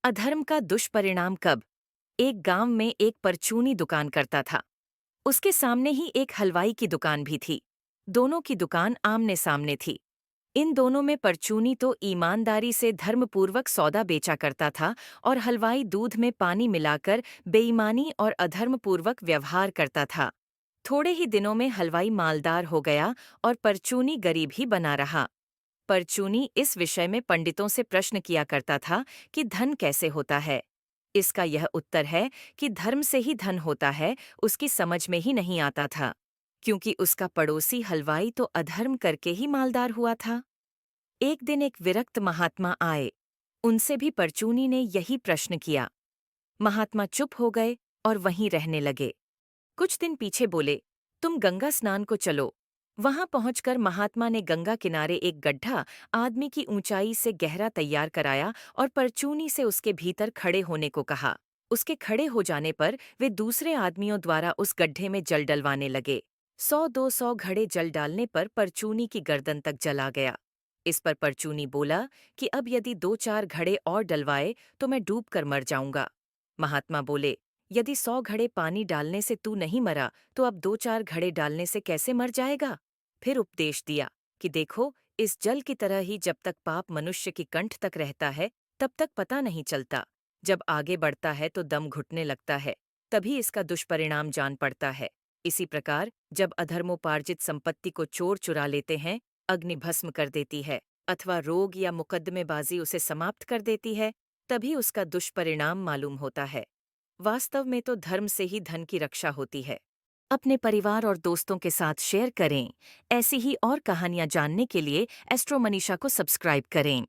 अधर्म का दुष्परिणाम कब। एक गांव में एक परचूनी दुकान करता था। उसके सामने ही एक हलवाई की दुकान भी थी। दोनों की दुकान आमने सामने थी। इन दोनों में परचूनी तो ईमानदारी से धर्मपूर्वक सौदा बेचा करता था और हलवाई दूध में पानी मिलाकर बेईमानी और अधर्मपूर्वक व्यवहार करता था। थोड़े ही दिनों में हलवाई मालदार हो गया और परचूनी गरीब ही बना रहा। परचूनी इस विषय में पंडितों से प्रश्न किया करता था कि धन कैसे होता है। इसका यह उत्तर है कि धर्म से ही धन होता है, उसकी समझ में ही नहीं आता था, क्योंकि उसका पड़ोसी हलवाई तो अधर्म करके ही मालदार हुआ था। एक दिन एक विरक्त महात्मा आए। उनसे भी परचूनी ने यही प्रश्न किया। महात्मा चुप हो गए और वहीं रहने लगे। कुछ दिन पीछे बोले, तुम गंगा स्नान को चलो। वहां पहुंचकर महात्मा ने गंगा किनारे एक गड्ढा आदमी की ऊंचाई से गहरा तैयार कराया और परचूनी से उसके भीतर खड़े होने को कहा। उसके खड़े हो जाने पर वे दूसरे आदमियों द्वारा उस गड्ढे में जल डलवाने लगे। 100-200 घड़े जल डालने पर परचूनी की गर्दन तक जला गया। इस पर परचूनी बोला कि अब यदि 2-4 घड़े और डलवाए तो मैं डूब कर मर जाऊंगा। महात्मा बोले, यदि 100 घड़े पानी डालने से तू नहीं मरा तो अब 2-4 घड़े डालने से कैसे मर जाएगा। फिर उपदेश दिया कि देखो, इस जल की तरह ही जब तक पाप मनुष्य की कंठ तक रहता है तब तक पता नहीं चलता। जब आगे बढ़ता है तो दम घुटने लगता है, तभी इसका दुष्परिणाम जान पड़ता है। इसी प्रकार जब अधर्मोपार्जित संपत्ति को चोर चुरा लेते हैं, अग्नि भस्म कर देती है अथवा रोग या मुकद्दमेबाजी उसे समाप्त कर देती है, तभी उसका दुष्परिणाम मालूम होता है। वास्तव में तो धर्म से ही धन की रक्षा होती है। अपने परिवार और दोस्तों के साथ शेयर करें। ऐसी ही और कहानियां जानने के लिए एस्ट्रो मनीषा को सब्सक्राइब करें।